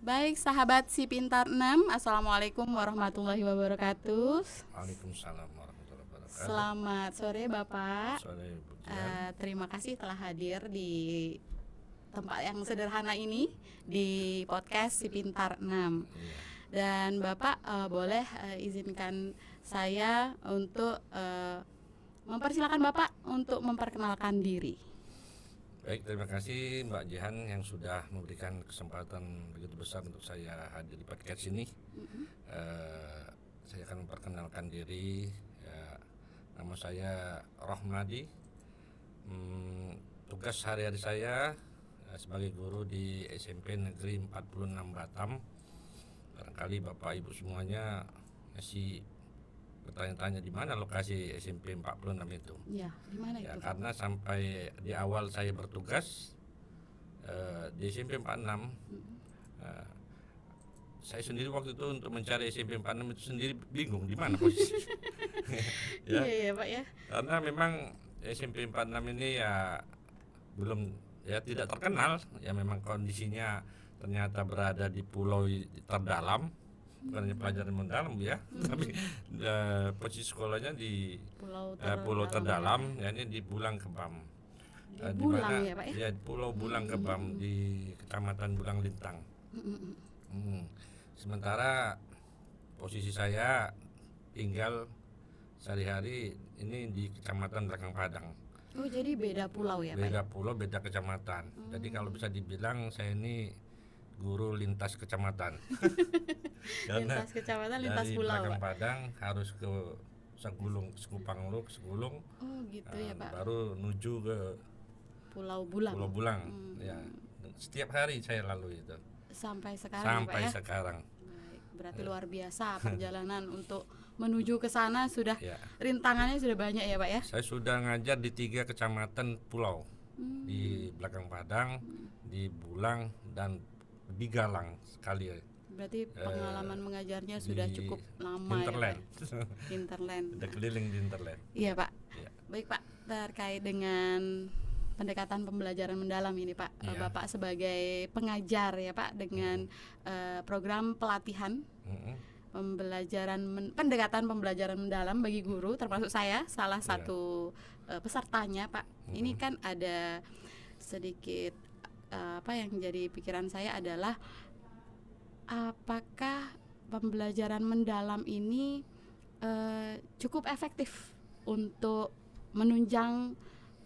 Baik, sahabat si Pintar 6, Assalamualaikum warahmatullahi wabarakatuh. Waalaikumsalam warahmatullahi wabarakatuh. Selamat sore Bapak. Sore Bu Jihan. Terima kasih telah hadir di tempat yang sederhana ini di podcast si Pintar 6. Iya. Dan Bapak boleh izinkan saya untuk mempersilakan Bapak untuk memperkenalkan diri. Baik, terima kasih Mbak Jihan yang sudah memberikan kesempatan begitu besar untuk saya hadir di podcast ini. Saya akan memperkenalkan diri. Ya, nama saya Rohmadi. Tugas hari-hari saya sebagai guru di SMP Negeri 46 Batam. Barangkali Bapak Ibu semuanya masih bertanya-tanya di mana lokasi SMP 46 itu. Ya, di mana Ya, itu? karena sampai di awal saya bertugas di SMP 46, saya sendiri waktu itu untuk mencari SMP 46 itu sendiri bingung di mana posisi. Ya, Iya Pak ya. karena memang SMP 46 ini ya belum, ya tidak terkenal, ya memang kondisinya ternyata berada di pulau terdalam, bukan hanya pelajaran mendalam ya, tapi posisi sekolahnya di pulau terdalam, ya ini di Bulang Kebam. Di Di Bulang mana ya Pak ya. ya Pulau Bulang Kebam di Kecamatan Bulang Lintang. Sementara posisi saya tinggal sehari-hari ini di Kecamatan Belakang Padang. Oh, jadi beda pulau ya Pak? Beda pulau, beda kecamatan. Jadi kalau bisa dibilang saya ini guru lintas kecamatan. Karena Lintas kecamatan, lintas dari pulau Belakang Pak. Padang harus ke Segulung, Sekupang Lu, Segulung, Oh gitu ya Pak. baru menuju ke Pulau Bulang. Pulau Bulang. Ya, setiap hari saya lalui itu Sampai sekarang ya Pak sampai ya. sekarang. Baik, berarti luar biasa perjalanan untuk menuju ke sana sudah Ya, rintangannya sudah banyak ya Pak ya. saya sudah ngajar di 3 kecamatan pulau, di Belakang Padang, di Bulang, dan di Galang sekali. Berarti pengalaman mengajarnya sudah Di cukup lama Hinterland. ya Pak. Hinterland. Udah keliling di Hinterland. Iya Pak. Ya. Baik Pak, terkait dengan pendekatan pembelajaran mendalam ini Pak, Iya. Bapak sebagai pengajar ya Pak dengan program pelatihan pendekatan pembelajaran mendalam bagi guru, termasuk saya salah satu pesertanya Pak. Ini kan ada sedikit apa yang jadi pikiran saya adalah apakah pembelajaran mendalam ini cukup efektif untuk menunjang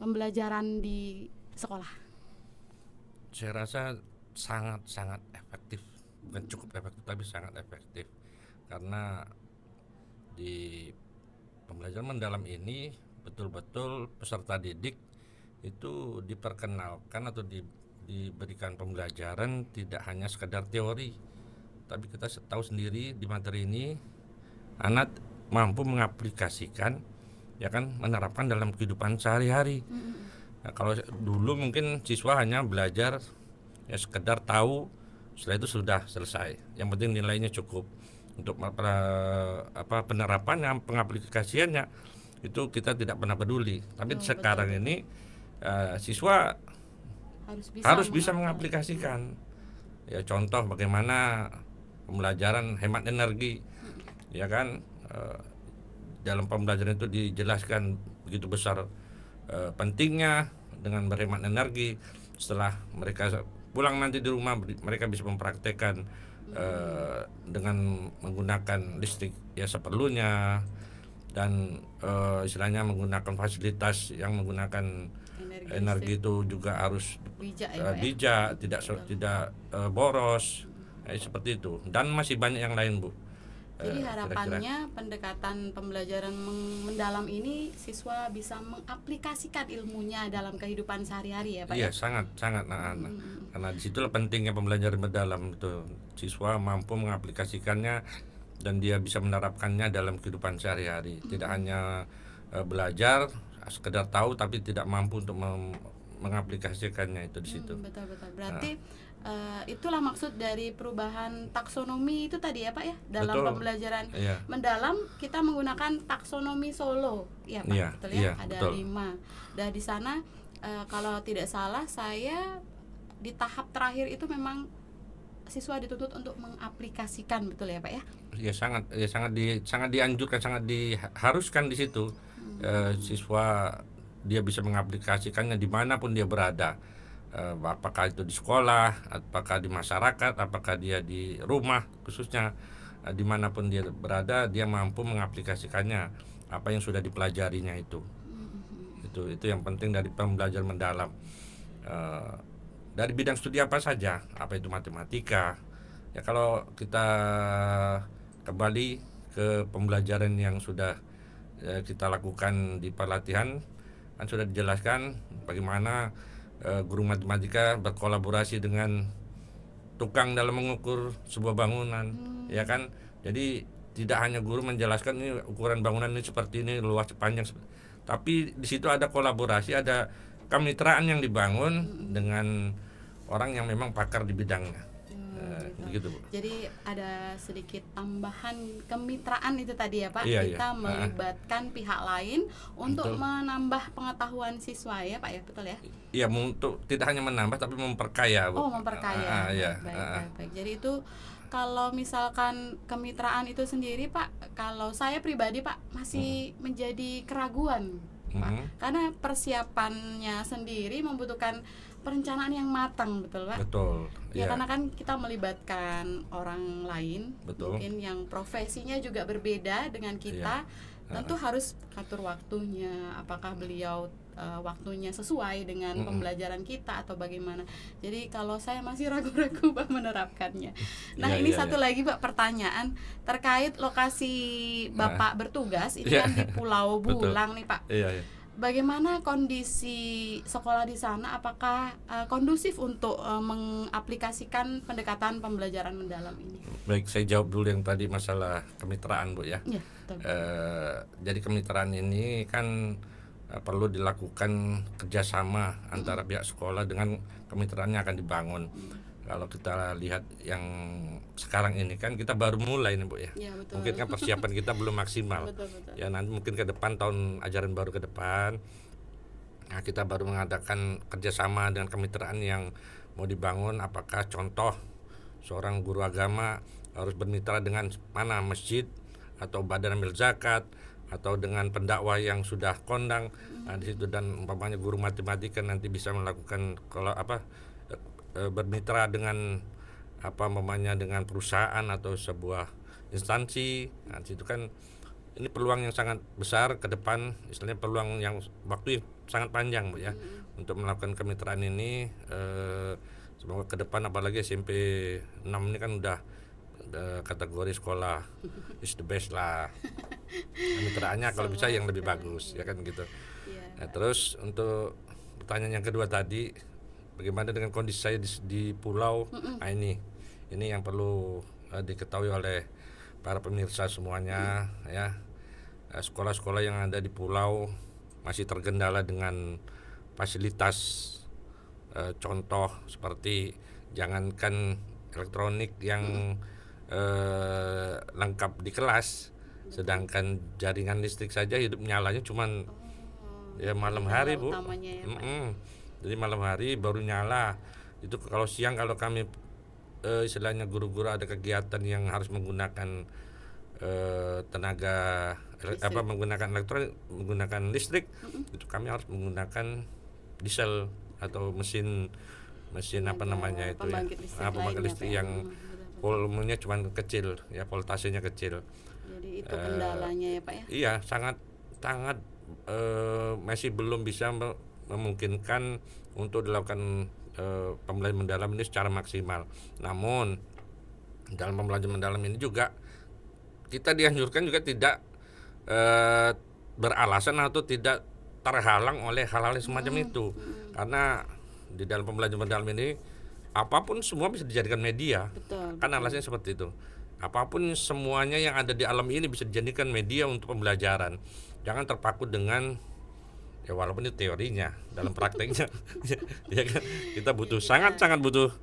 pembelajaran di sekolah? Saya rasa sangat efektif, bukan cukup efektif tapi sangat efektif, karena di pembelajaran mendalam ini betul-betul peserta didik itu diperkenalkan atau diberikan pembelajaran tidak hanya sekedar teori, tapi kita tahu sendiri di materi ini anak mampu mengaplikasikan, ya kan, menerapkan dalam kehidupan sehari-hari. Nah, kalau dulu mungkin siswa hanya belajar ya sekedar tahu, setelah itu sudah selesai. Yang penting nilainya cukup. Untuk penerapannya, pengaplikasiannya itu kita tidak pernah peduli. Tapi sekarang ini siswa harus bisa mengaplikasikan. Ya contoh bagaimana pembelajaran hemat energi, ya kan, dalam pembelajaran itu dijelaskan begitu besar pentingnya dengan berhemat energi. Setelah mereka pulang nanti di rumah, mereka bisa mempraktekkan dengan menggunakan listrik ya seperlunya, dan istilahnya menggunakan fasilitas yang menggunakan energi itu juga harus bijak, tidak boros, seperti itu, dan masih banyak yang lain Bu. Jadi harapannya pendekatan pembelajaran mendalam ini siswa bisa mengaplikasikan ilmunya dalam kehidupan sehari-hari ya Pak? Iya, sangat karena disitulah pentingnya pembelajaran mendalam itu, siswa mampu mengaplikasikannya dan dia bisa menerapkannya dalam kehidupan sehari-hari. Tidak hanya belajar sekedar tahu tapi tidak mampu untuk mengaplikasikannya, itu di situ. Betul. Berarti itulah maksud dari perubahan taksonomi itu tadi ya Pak ya, dalam pembelajaran mendalam kita menggunakan taksonomi Solo ya Pak, betul ya, ada 5. Dan di sana kalau tidak salah saya di tahap terakhir itu memang siswa dituntut untuk mengaplikasikan, betul ya Pak ya? Ya sangat dianjurkan, sangat diharuskan di situ. Siswa dia bisa mengaplikasikannya dimanapun dia berada, apakah itu di sekolah, apakah di masyarakat, apakah dia di rumah khususnya, dimanapun dia berada dia mampu mengaplikasikannya apa yang sudah dipelajarinya itu yang penting dari pembelajaran mendalam, dari bidang studi apa saja, apa itu matematika. Ya kalau kita kembali ke pembelajaran yang sudah kita lakukan di pelatihan, kan sudah dijelaskan bagaimana guru matematika berkolaborasi dengan tukang dalam mengukur sebuah bangunan, ya kan. Jadi tidak hanya guru menjelaskan ini ukuran bangunan ini seperti ini, luas panjang, tapi di situ ada kolaborasi, ada kemitraan yang dibangun dengan orang yang memang pakar di bidangnya. Begitu, Bu. Jadi ada sedikit tambahan kemitraan itu tadi ya Pak. Iya, kita melibatkan pihak lain untuk menambah pengetahuan siswa ya Pak ya, betul ya? Iya, untuk tidak hanya menambah tapi memperkaya, Bu. Memperkaya. Baik. Jadi itu kalau misalkan kemitraan itu sendiri Pak, kalau saya pribadi Pak masih menjadi keraguan Pak. Karena persiapannya sendiri membutuhkan perencanaan yang matang, betul Pak? Betul. Ya, karena kan kita melibatkan orang lain, mungkin yang profesinya juga berbeda dengan kita, tentu harus atur waktunya, apakah beliau waktunya sesuai dengan pembelajaran kita atau bagaimana. Jadi kalau saya masih ragu-ragu Pak menerapkannya. Nah ini satu lagi Pak pertanyaan terkait lokasi Bapak bertugas, ini kan di Pulau Bulang nih Pak. Bagaimana kondisi sekolah di sana? Apakah kondusif untuk mengaplikasikan pendekatan pembelajaran mendalam ini? Baik, saya jawab dulu yang tadi masalah kemitraan, Bu ya. Jadi kemitraan ini kan perlu dilakukan kerjasama antara pihak sekolah dengan kemitraan yang akan dibangun. Kalau kita lihat yang sekarang ini kan kita baru mulai nih Bu ya. Mungkin kan persiapan kita belum maksimal. Betul. Ya nanti mungkin ke depan, tahun ajaran baru ke depan, nah kita baru mengadakan kerjasama dengan kemitraan yang mau dibangun. Apakah contoh seorang guru agama harus bermitra dengan mana, masjid atau badan amil zakat atau dengan pendakwah yang sudah kondang. Nah di situ, dan umpamanya guru matematika nanti bisa melakukan bermitra dengan dengan perusahaan atau sebuah instansi. Nah, itu kan ini peluang yang sangat besar ke depan, istilahnya peluang yang waktu yang sangat panjang Bu ya, untuk melakukan kemitraan ini. Semoga ke depan, apalagi SMP 6 ini kan udah kategori sekolah is the best lah. Kemitraannya kalau bisa yang lebih bagus ya kan gitu. Nah, terus untuk pertanyaan yang kedua tadi, bagaimana dengan kondisi saya di pulau? Nah, ini yang perlu diketahui oleh para pemirsa semuanya ya. Sekolah-sekolah yang ada di pulau masih terkendala dengan fasilitas, contoh seperti jangankan elektronik yang lengkap di kelas, sedangkan jaringan listrik saja hidup nyalanya cuman malam hari Bu. Jadi malam hari baru nyala. Itu kalau siang, kalau kami istilahnya guru-guru ada kegiatan yang harus menggunakan tenaga menggunakan elektronik, menggunakan listrik, itu kami harus menggunakan diesel atau mesin pembangkit listrik yang volumenya cuma kecil ya, voltasenya kecil. Jadi itu kendalanya ya Pak ya? Iya, sangat masih belum bisa memungkinkan untuk dilakukan pembelajaran mendalam ini secara maksimal. Namun dalam pembelajaran mendalam ini juga kita dianjurkan juga tidak beralasan atau tidak terhalang oleh hal-hal semacam itu. Karena di dalam pembelajaran mendalam ini apapun semua bisa dijadikan media. Kan alasannya seperti itu. Apapun semuanya yang ada di alam ini bisa dijadikan media untuk pembelajaran. Jangan terpaku dengan walaupun itu teorinya, dalam prakteknya ya kan, kita butuh sangat butuh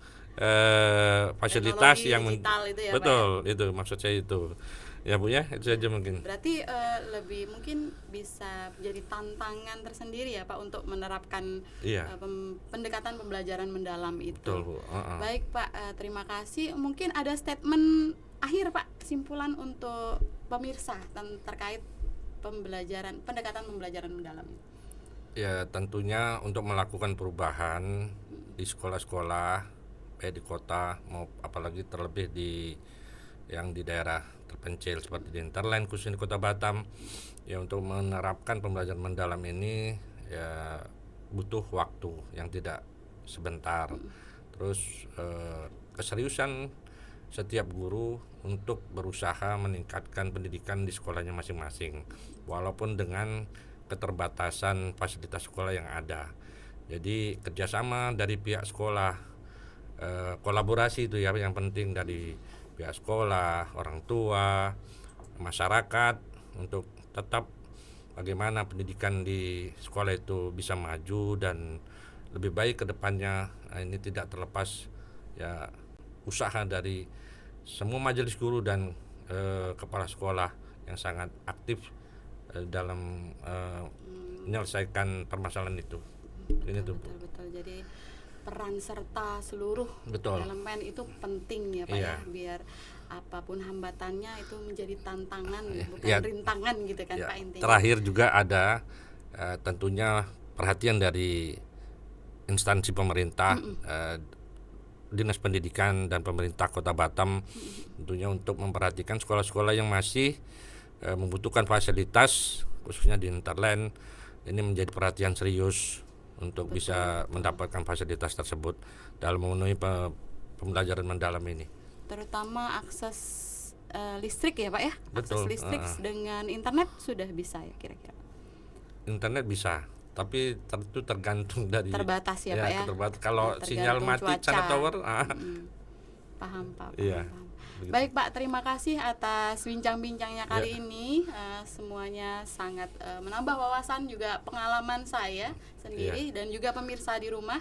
fasilitas yang digital itu ya, betul Pak ya? Itu maksud saya itu. Ya Bu ya, itu saja mungkin. Berarti lebih mungkin bisa jadi tantangan tersendiri ya Pak untuk menerapkan pendekatan pembelajaran mendalam itu. Betul Bu. Baik Pak, terima kasih. Mungkin ada statement akhir Pak, kesimpulan untuk pemirsa terkait pendekatan pembelajaran mendalam. Ya tentunya untuk melakukan perubahan di sekolah-sekolah, baik di kota mau apalagi terlebih di daerah terpencil seperti di Interland khususnya di Kota Batam, ya untuk menerapkan pembelajaran mendalam ini ya butuh waktu yang tidak sebentar. Terus keseriusan setiap guru untuk berusaha meningkatkan pendidikan di sekolahnya masing-masing, walaupun dengan keterbatasan fasilitas sekolah yang ada. Jadi kerjasama dari pihak sekolah, kolaborasi itu ya yang penting dari pihak sekolah, orang tua, masyarakat untuk tetap bagaimana pendidikan di sekolah itu bisa maju dan lebih baik ke depannya. Ini tidak terlepas ya usaha dari semua majelis guru dan kepala sekolah yang sangat aktif dalam menyelesaikan permasalahan itu. Ini tuh. Betul. Jadi peran serta seluruh elemen itu penting ya Pak ya, biar apapun hambatannya itu menjadi tantangan bukan rintangan gitu kan Pak intinya. Terakhir juga ada tentunya perhatian dari instansi pemerintah, Dinas Pendidikan dan pemerintah Kota Batam tentunya untuk memperhatikan sekolah-sekolah yang masih membutuhkan fasilitas khususnya di Interland. Ini menjadi perhatian serius untuk bisa mendapatkan fasilitas tersebut dalam memenuhi pembelajaran mendalam ini. Terutama akses listrik ya Pak ya? Akses listrik dengan internet sudah bisa ya kira-kira? Internet bisa, tapi itu tergantung dari terbatas ya Pak ya? Terbatas. Kalau sinyal mati sana tower paham Pak. Iya. Paham. Baik Pak, terima kasih atas bincang-bincangnya kali ini. Semuanya sangat menambah wawasan juga pengalaman saya sendiri dan juga pemirsa di rumah.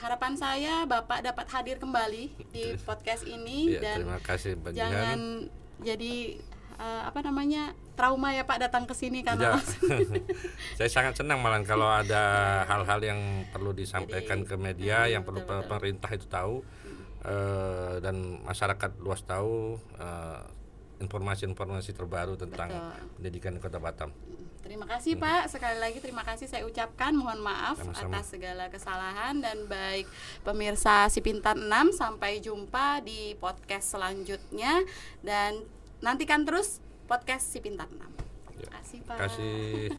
Harapan saya Bapak dapat hadir kembali di podcast ini dan terima kasih jangan jadi trauma ya Pak datang ke sini karena saya sangat senang malah kalau ada hal-hal yang perlu disampaikan ke media yang perlu pemerintah itu tahu. Dan masyarakat luas tahu informasi-informasi terbaru tentang pendidikan di Kota Batam. Terima kasih Pak, sekali lagi terima kasih saya ucapkan, mohon maaf atas segala kesalahan dan baik pemirsa Si Pintar 6, sampai jumpa di podcast selanjutnya dan nantikan terus podcast Si Pintar 6. Terima kasih Pak. Terima kasih.